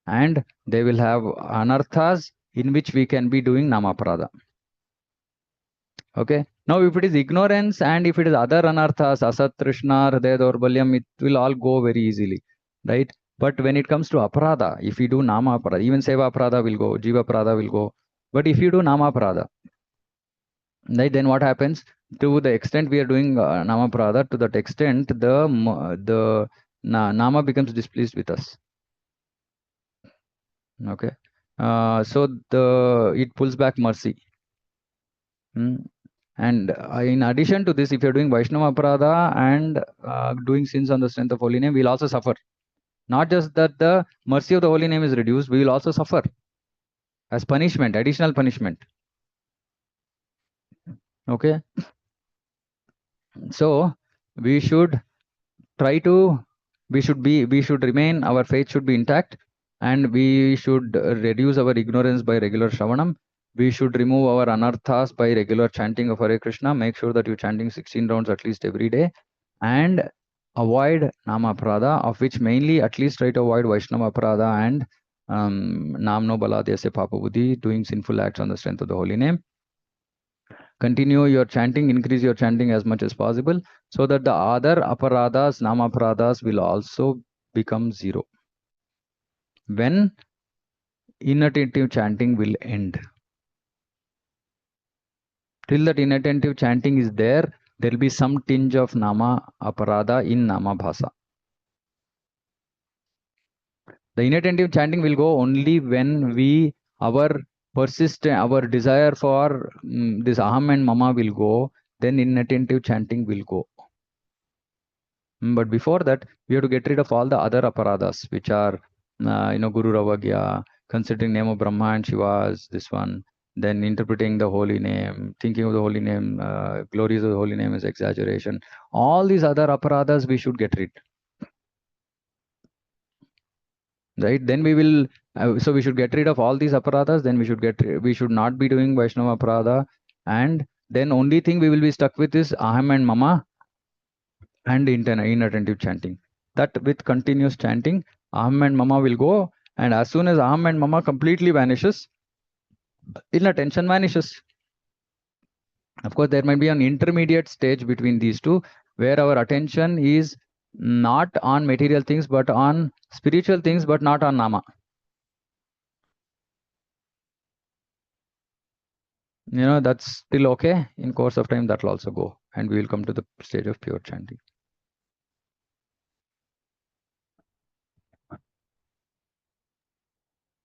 and they will have Anarthas, in which we can be doing Namaparada. Okay. Now, if it is ignorance and if it is other anarthas, Asat, Trishna, Hridaya Daurbalyam, it will all go very easily, right? But when it comes to aparada, if you do Nama Aparada, even Seva Aparada will go, Jiva Aparada will go. But if you do Nama Aparada, right, then what happens? To the extent we are doing Nama Aparada, to that extent the Nama becomes displeased with us. Okay. So it pulls back mercy. And in addition to this, if you're doing Vaishnava Aparada and doing sins on the strength of holy name, we'll also suffer. Not just that the mercy of the holy name is reduced, we will also suffer as punishment, additional punishment. Okay. So we should try to, we should remain, our faith should be intact, and we should reduce our ignorance by regular Shravanam. We should remove our anarthas by regular chanting of Hare Krishna. Make sure that you're chanting 16 rounds at least every day, and avoid Nama Prada, of which mainly at least try to avoid Vaishnava Prada and Namno Baladhyasya Papa Buddhi, doing sinful acts on the strength of the holy name. Continue your chanting, increase your chanting as much as possible, so that the other aparadas, nama aparadas, will also become zero. When inattentive chanting will end. Till that inattentive chanting is there, there will be some tinge of nama aparada in nama bhasa. The inattentive chanting will go only when our persistent, our desire for this aham and mama will go, then inattentive chanting will go. But before that, we have to get rid of all the other aparadas, which are, Guru Ravagya, considering name of Brahma and Shiva's, this one, then interpreting the holy name, thinking of the holy name, glories of the holy name is exaggeration. All these other aparadas we should get rid. Right? Then we will, so we should get rid of all these aparadas, then we should not be doing Vaishnava aparada, and then only thing we will be stuck with is aham and mama and inattentive chanting. That with continuous chanting, aham and mama will go, and as soon as aham and mama completely vanishes, inattention vanishes. Of course, there might be an intermediate stage between these two, where our attention is not on material things, but on spiritual things, but not on nama. That's still okay. In course of time, that will also go, and we will come to the stage of pure chanting.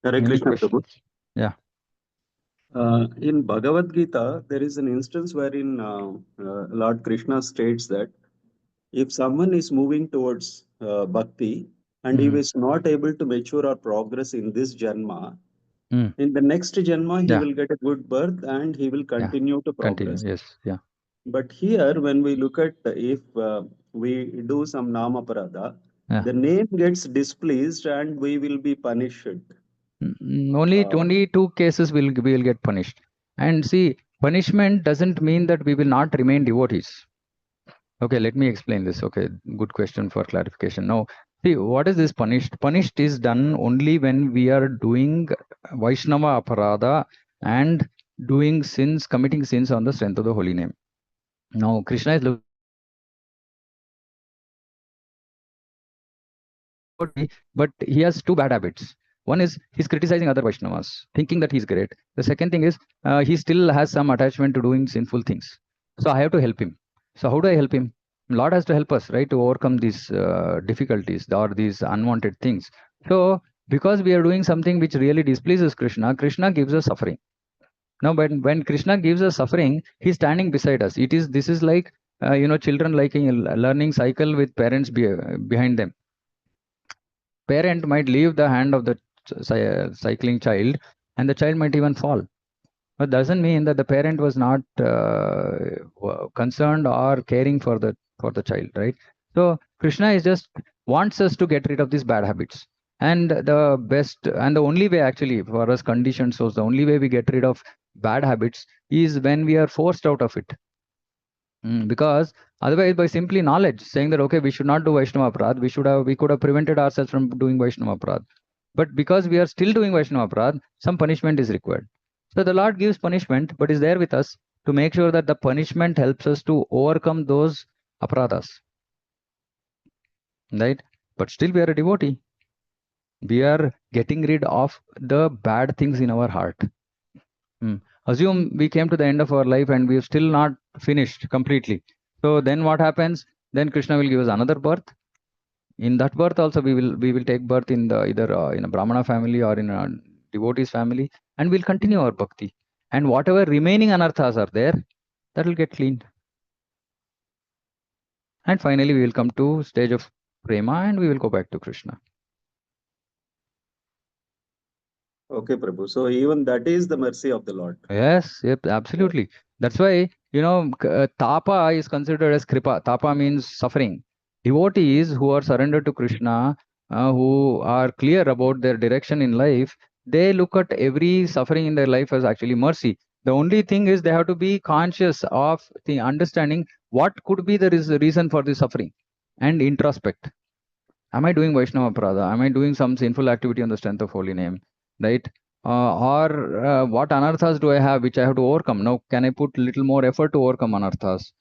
Hare Krishna Prabhu. Yeah. In Bhagavad Gita, there is an instance wherein Lord Krishna states that if someone is moving towards bhakti and he is not able to mature or progress in this janma, in the next janma he will get a good birth and he will continue to progress. Yes, yeah. But here, when we look at if we do some nama parada, the name gets displeased and we will be punished. Only two cases we will get punished. And see, punishment doesn't mean that we will not remain devotees. Okay, let me explain this. Okay, good question for clarification. Now, see, what is this punished? Punished is done only when we are doing Vaishnava aparada and doing sins, committing sins on the strength of the holy name. Now, Krishna is looking, but he has two bad habits. One is he's criticizing other Vaishnavas, thinking that he's great. The second thing is he still has some attachment to doing sinful things. So I have to help him. So how do I help him? Lord has to help us, right, to overcome these difficulties or these unwanted things. So because we are doing something which really displeases Krishna, Krishna gives us suffering. Now, when Krishna gives us suffering, he's standing beside us. This is like children liking a learning cycle with parents behind them. Parent might leave the hand of the cycling child, and the child might even fall. But doesn't mean that the parent was not concerned or caring for the child, right? So Krishna is just wants us to get rid of these bad habits. And the best and the only way actually for us conditioned souls, the only way we get rid of bad habits is when we are forced out of it. Because otherwise, by simply knowledge, saying that okay, we should not do Vaishnava aparad, we could have prevented ourselves from doing Vaishnava aparad. But because we are still doing Vaishnava aparad, some punishment is required. So the Lord gives punishment, but is there with us to make sure that the punishment helps us to overcome those aparadas. Right? But still we are a devotee. We are getting rid of the bad things in our heart. Assume we came to the end of our life and we have still not finished completely. So then what happens? Then Krishna will give us another birth. In that birth also we will take birth in the either in a Brahmana family or in a devotee's family, and we'll continue our bhakti. And whatever remaining anarthas are there, that will get cleaned. And finally we will come to stage of prema and we will go back to Krishna. Okay, Prabhu. So even that is the mercy of the Lord. Yes, yep, absolutely. That's why, tapa is considered as kripa. Tapa means suffering. Devotees who are surrendered to Krishna, who are clear about their direction in life, they look at every suffering in their life as actually mercy. The only thing is they have to be conscious of the understanding what could be the reason for the suffering and introspect. Am I doing Vaishnava Prada? Am I doing some sinful activity on the strength of holy name? Right? Or what anarthas do I have which I have to overcome? Now, can I put little more effort to overcome anarthas,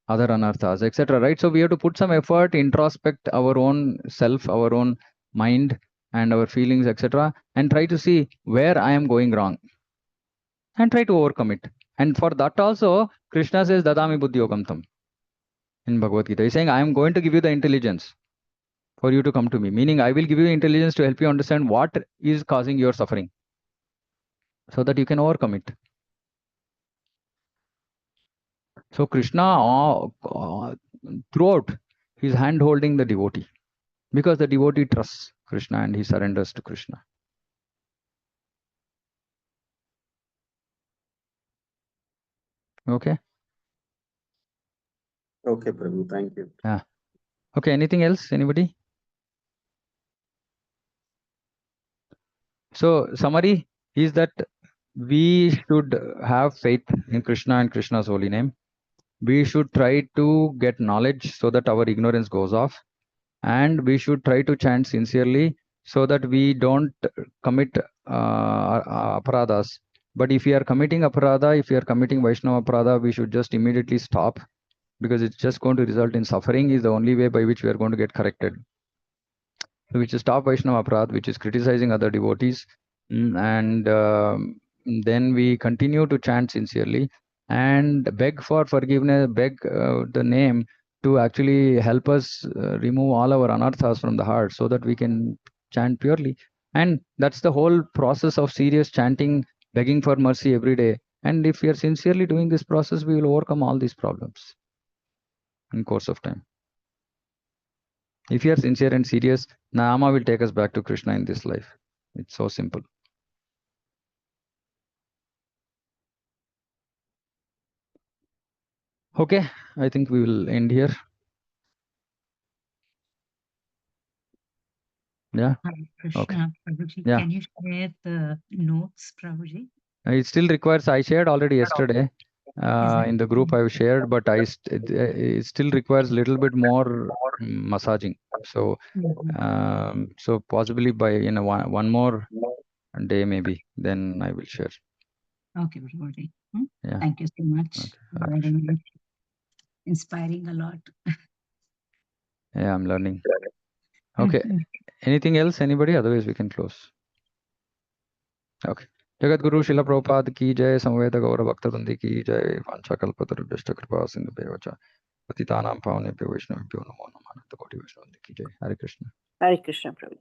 other anarthas, etc. Right? So we have to put some effort, introspect our own self, our own mind, and our feelings, etc., and try to see where I am going wrong, and try to overcome it. And for that also, Krishna says, "Dadami buddhi yogam tam." In Bhagavad Gita, he's saying, "I am going to give you the intelligence for you to come to me." Meaning, I will give you intelligence to help you understand what is causing your suffering, so that you can overcome it. So Krishna, throughout, he's hand holding the devotee, because the devotee trusts Krishna and he surrenders to Krishna. Okay. Okay, Prabhu. Thank you. Yeah. Okay. Anything else? Anybody? So summary is that we should have faith in Krishna and Krishna's holy name. We should try to get knowledge so that our ignorance goes off, and we should try to chant sincerely so that we don't commit aparadhas. But if we are committing aparadha, if we are committing Vaishnava aparadha, we should just immediately stop, because it's just going to result in suffering. Is the only way by which we are going to get corrected. So we should stop Vaishnava aparadha, which is criticizing other devotees, and then we continue to chant sincerely and beg for forgiveness, beg the name to actually help us remove all our anarthas from the heart, so that we can chant purely. And that's the whole process of serious chanting, begging for mercy every day. And if we are sincerely doing this process, we will overcome all these problems in course of time. If you are sincere and serious, Nama will take us back to Krishna in this life. It's so simple. Okay, I think we will end here. Yeah. Hare Krishna, Okay. Prabhuji. Yeah. Can you share the notes, Prabhuji? It still requires, I shared already yesterday in the group I've shared, but it still requires a little bit more massaging. So, so possibly by one more day maybe, then I will share. Okay, Prabhuji. Yeah. Thank you so much. Okay. Very much inspiring a lot. Yeah, I'm learning. Okay. Anything else? Anybody? Otherwise, we can close. Okay. Jagat Guru शिला प्रभुपाद की जय, समवेत गौर भक्त वृंद की जय, वांछा कल्पतरुभ्यश्च कृपा सिंधुभ्यो च पतितानां पावनेभ्यो वैष्णवेभ्यो नमो नमः। अनंत कोटि वैष्णव वृंद की जय। हरे कृष्ण। Hare Krishna, Prabhu.